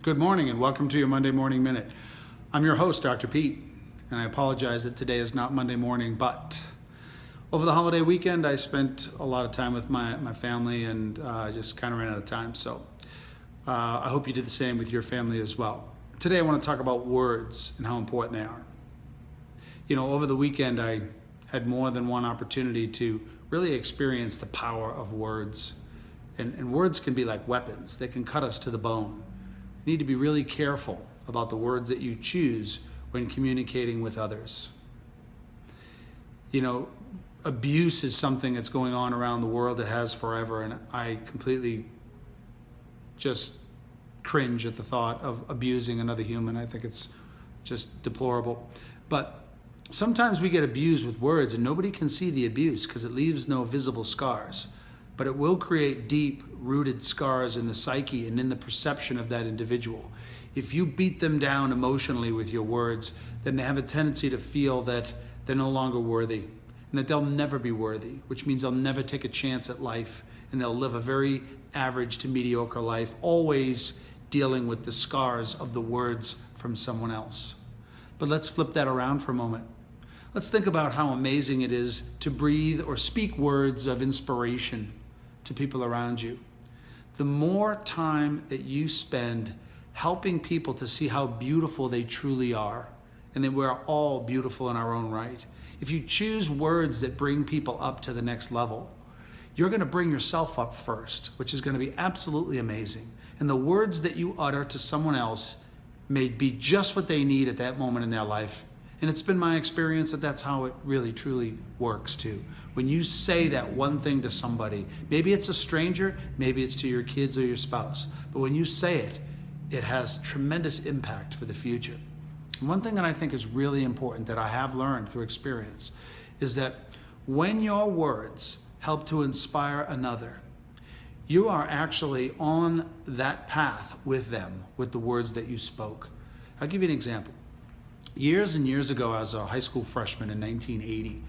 Good morning and welcome to your Monday Morning Minute. I'm your host, Dr. Pete, and I apologize that today is not Monday morning, but over the holiday weekend I spent a lot of time with my family and just kind of ran out of time. So I hope you did the same with your family as well. Today I want to talk about words and how important they are. You know, over the weekend I had more than one opportunity to really experience the power of words. And words can be like weapons. They can cut us to the bone. You need to be really careful about the words that you choose when communicating with others. You know, abuse is something that's going on around the world. It has forever, and I completely just cringe at the thought of abusing another human. I think it's just deplorable. But sometimes we get abused with words and nobody can see the abuse because it leaves no visible scars. But it will create deep-rooted scars in the psyche and in the perception of that individual. If you beat them down emotionally with your words, then they have a tendency to feel that they're no longer worthy and that they'll never be worthy, which means they'll never take a chance at life and they'll live a very average to mediocre life, always dealing with the scars of the words from someone else. But let's flip that around for a moment. Let's think about how amazing it is to breathe or speak words of inspiration to people around you. The more time that you spend helping people to see how beautiful they truly are, and that we're all beautiful in our own right. If you choose words that bring people up to the next level, you're going to bring yourself up first, which is going to be absolutely amazing. And the words that you utter to someone else may be just what they need at that moment in their life. And it's been my experience that that's how it really truly works too. When you say that one thing to somebody, maybe it's a stranger, maybe it's to your kids or your spouse, but when you say it, it has tremendous impact for the future. And one thing that I think is really important that I have learned through experience is that when your words help to inspire another, you are actually on that path with them, with the words that you spoke. I'll give you an example. Years and years ago, I was a high school freshman in 1980,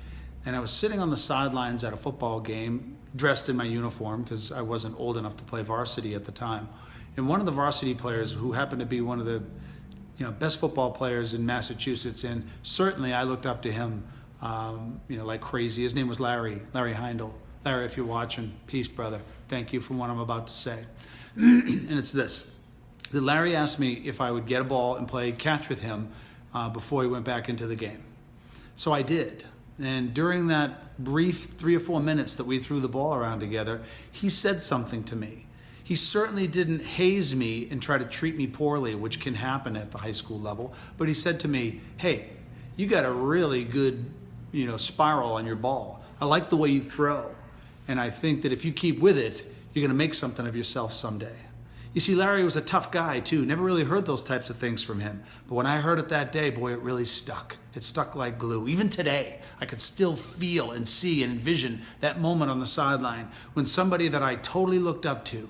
and I was sitting on the sidelines at a football game, dressed in my uniform because I wasn't old enough to play varsity at the time. And one of the varsity players, who happened to be one of the best football players in Massachusetts, and certainly I looked up to him like crazy. His name was Larry Heindel. Larry, if you're watching, peace, brother. Thank you for what I'm about to say. And it's this. Larry asked me if I would get a ball and play catch with him before he went back into the game. So I did. And during that brief 3 or 4 minutes that we threw the ball around together, he said something to me. He certainly didn't haze me and try to treat me poorly, which can happen at the high school level, but he said to me, "Hey, you got a really good, spiral on your ball. I like the way you throw. And I think that if you keep with it, you're gonna make something of yourself someday." You see, Larry was a tough guy too. Never really heard those types of things from him. But when I heard it that day, boy, it really stuck. It stuck like glue. Even today, I could still feel and see and envision that moment on the sideline when somebody that I totally looked up to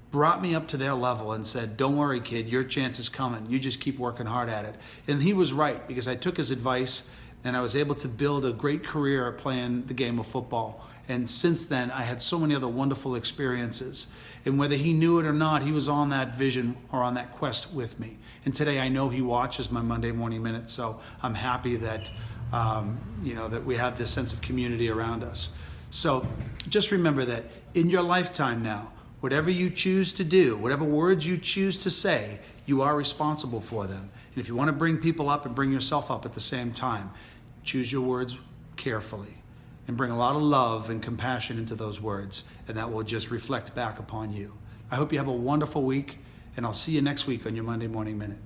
brought me up to their level and said, "Don't worry, kid, your chance is coming. You just keep working hard at it." And he was right, because I took his advice and I was able to build a great career playing the game of football. And since then, I had so many other wonderful experiences. And whether he knew it or not, he was on that vision or on that quest with me. And today I know he watches my Monday Morning Minute, so I'm happy that, that we have this sense of community around us. So just remember that in your lifetime now, whatever you choose to do, whatever words you choose to say, you are responsible for them. And if you want to bring people up and bring yourself up at the same time, choose your words carefully and bring a lot of love and compassion into those words, and that will just reflect back upon you. I hope you have a wonderful week, and I'll see you next week on your Monday Morning Minute.